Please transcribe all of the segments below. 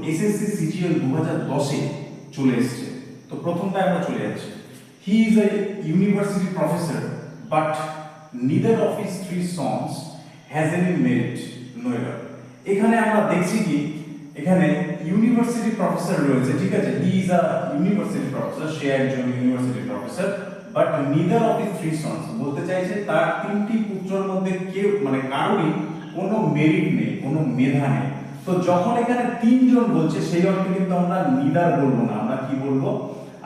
SSC CGL 2010 এ চলে এসেছে। তো প্রথমটায় আমরা চলে যাচ্ছি। He is a university professor but neither of his 3 sons has any merit however. এখানে আমরা দেখছি কি এখানে ইউনিভার্সিটি প্রফেসর রয়েছে, ঠিক আছে, he is a university professor, সে একজন university professor, but neither of his 3 sons বলতে চাইছে তার তিনটি পুত্রের মধ্যে কেউ মানে কারোরই কোনো মেরিট নেই, কোনো মেধা নেই। তো যখন এখানে তিনজন বলছে সেই অর্থে কিন্তু আমরা নিদার বলবো না, আমরা কি বলবো,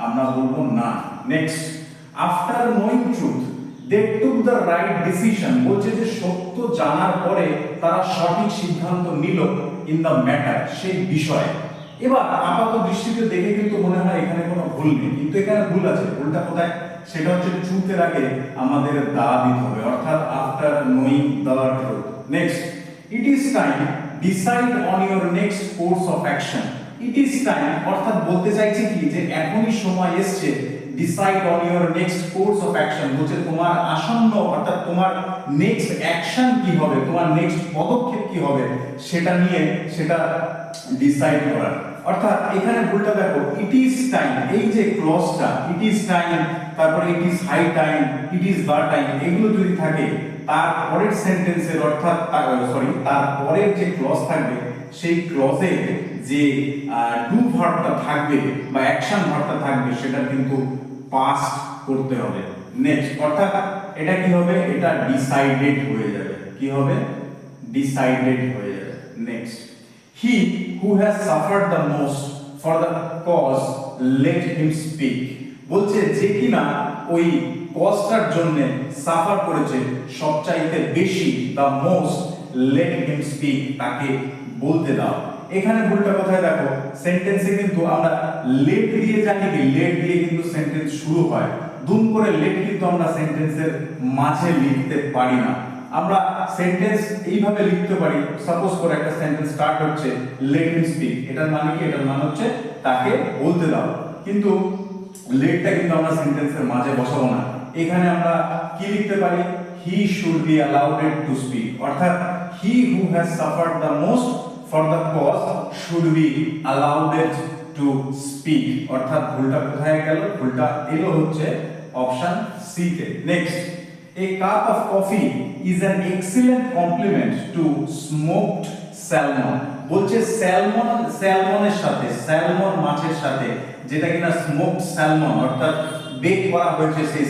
আমরা বলবো না। Next, after knowing truth they took the right decision, বলছে যে সত্য জানার পরে তারা সঠিক সিদ্ধান্ত নিল ইন দ্য ম্যাটার, সেই বিষয়ে। এবার আপাত দৃষ্টিতে দেখে কিন্তু মনে হয় এখানে কোনো ভুল নেই, কিন্তু এখানে ভুল আছে। ভুলটা কোথায়? সেটা হচ্ছে ট্রুথের আগে আমাদের দা দিতে হবে, অর্থাৎ after knowing the truth. Next, it is time decide on your next course of action. It is time অর্থাৎ বলতে চাইছে কি যে এখনই সময় এসছে, decide on your next course of action বলছে তোমার আসন্ন অর্থাৎ তোমার নেক্সট অ্যাকশন কি হবে, তোমার নেক্সট পদক্ষেপ কি হবে সেটা নিয়ে সেটা ডিসাইড করার। অর্থাৎ এখানে ভুলটা দেখো, ইট ইজ টাইম, এই যে ক্লজটা ইট ইজ টাইম, তারপরে it is high time, it is the time, এগুলো যদি থাকে তার পরের সেন্টেন্সের অর্থাৎ তার পরের যে ক্লজ থাকবে সেই ক্লজে যে ডু ভার্বটা থাকবে বা অ্যাকশন ভার্বটা থাকবে সেটা কিন্তু পাস্ট করতে হবে। নেক্সট, অর্থাৎ এটা কি হবে, এটা ডিসাইডেড হয়ে যাবে, কি হবে, ডিসাইডেড হয়ে যাবে। Next, he who has suffered the most for the cause let him speak, বলছে যে কিনা ওই কজটার জন্য সাফার করেছে সবচাইতে বেশি, the most late him speak, তাকে বলতে দাও। এখানে ভুলটা কোথায় দেখো, সেন্টেন্সে কিন্তু আমরা লেট দিয়ে জানি কি, লেট দিয়ে কিন্তু সেন্টেন্স শুরু হয়, দুম করে লেট কিন্তু আমরা সেন্টেন্সের মাঝে লিখতে পারি না। আমরা সেন্টেন্স এইভাবে লিখতে পারি, সাপোজ করে একটা সেন্টেন্স স্টার্ট হচ্ছে লেট হিম স্পিক, এটার মানে কি, এটার মানে হচ্ছে তাকে বলতে দাও, কিন্তু লেটটা কিন্তু আমরা সেন্টেন্সের মাঝে বসাবো না। এখানে আমরা কি লিখতে পারি, he should be allowed to speak, অর্থাৎ he who has suffered the most for the cause should be allowed to speak, অর্থাৎ ভুলটা কোথায় গেল, ভুলটা এলো হচ্ছে অপশন সি তে। Next, a cup of coffee is an excellent compliment to smoked salmon, বলছে স্যালমনের সাথে, স্যালমন মাছের সাথে, যেটা কিনা স্মোকড স্যালমন অর্থাৎ বেক করা হয়েছে সেই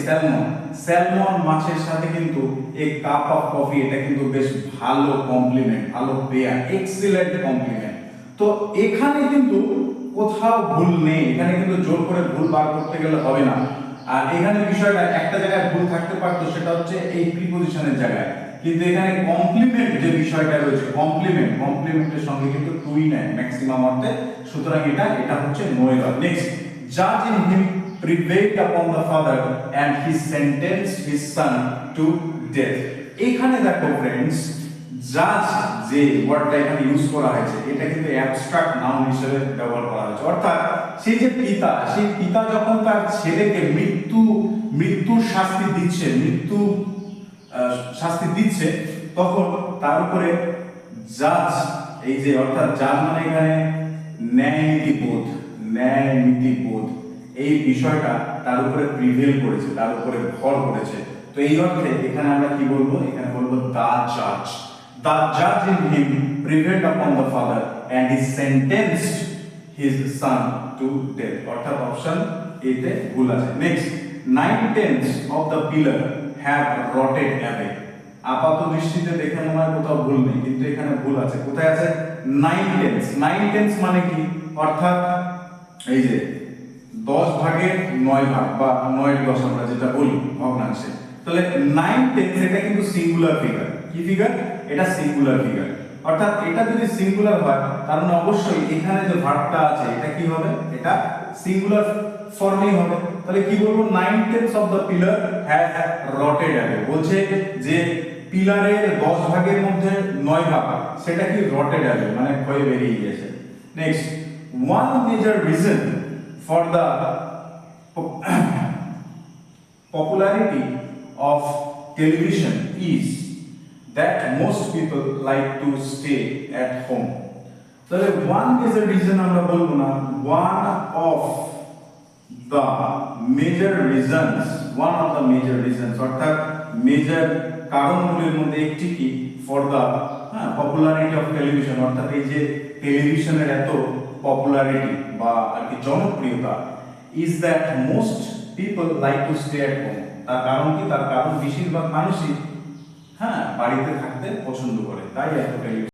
স্যালমন মাছের সাথে কিন্তু এই কাপ অফ কফি, এটা কিন্তু বেশ ভালো কমপ্লিমেন্ট, ভালো পেয়ার, এক্সিলেন্ট কমপ্লিমেন্ট। তো এখানে কিন্তু কোথাও ভুল নেই, এখানে কিন্তু জোর করে ভুল বার করতে গেলে হবে না। আর এখানে বিষয়টা একটা জায়গায় ভুল থাকতে পারতো, সেটা হচ্ছে এই প্রিপজিশনের জায়গায়, কিন্তু এখানে কমপ্লিমেন্ট যে বিষয়টা রয়েছে, কমপ্লিমেন্টের সঙ্গে কিন্তু টুই নাই ম্যাক্সিমাম অর্থে, সুতরাং এটা হচ্ছে নোয়েভার। নেক্সট, জাজ in him prevailed upon the father and he sentenced his son to death। এখানে দেখো फ्रेंड्स, জাজ যে ওয়ার্ডটা এখানে ইউজ করা হয়েছে এটা কিন্তু অ্যাবস্ট্রাক্ট নাউন হিসেবে ব্যবহার করা হয়েছে, অর্থাৎ সেই যে পিতা, সেই পিতা যখন তার ছেলেকে মৃত্যুর শাস্তি দিচ্ছে তখন তার উপরে জাজ, এই যে অর্থাৎ জাজ মানে এখানে ন্যায় নীতিবোধ, এই বিষয়টা তার উপরে প্রিভেল করেছে, তার উপরে ভর করেছে। তো এই অর্থে এখানে আমরা কি বলবো, এখানে বলবো the judge in him prevailed upon the father and he sentenced his son to death, অর্থাৎ অপশন এ তে ভুল আছে। Next, 9/10 of the pillar have rotted away, আপাত দৃষ্টিতে দেখে মনে হয় কোথাও ভুল নেই, কিন্তু এখানে ভুল আছে। কোথায় আছে? 9/10 মানে কি, অর্থাৎ এই যে 10 ভাগের 9 ভাগ বা 9/10 আমরা যেটা বলি ভগ্নাংশে, তাহলে 9/10 এটা কিন্তু সিঙ্গুলার ফিগার। কি ফিগার? এটা সিঙ্গুলার ফিগার, অর্থাৎ এটা যদি সিঙ্গুলার হয় তার মানে অবশ্যই এখানে যে ভার্বটা আছে এটা কি হবে, এটা সিঙ্গুলার ফর্মেই হবে। তাহলে কি বলবো, 9/10 of the pillar has rotted away, বলছে যে পিলারের 10 ভাগের মধ্যে 9 ভাগ সেটা কি রটেড অ্যাওয়ে মানে ক্ষয়ে বেরিয়ে গেছে। Next, one major reason for the popularity of television is that most people like to stay at home, তাহলে ওয়ান মেজর রিজন আমরা বলবো না, one of the major reasons, one of the major reasons অর্থাৎ major কারণগুলির মধ্যে একটি কি for the popularity of television, অর্থাৎ এই যে টেলিভিশনের এত পপুলারিটি বা আর কি জনপ্রিয়তা, is that most people like to stay at home. তার কারণ কি? তার কারণ বেশিরভাগ মানুষই বাড়িতে থাকতে পছন্দ করে, তাই এত টেলিভিশন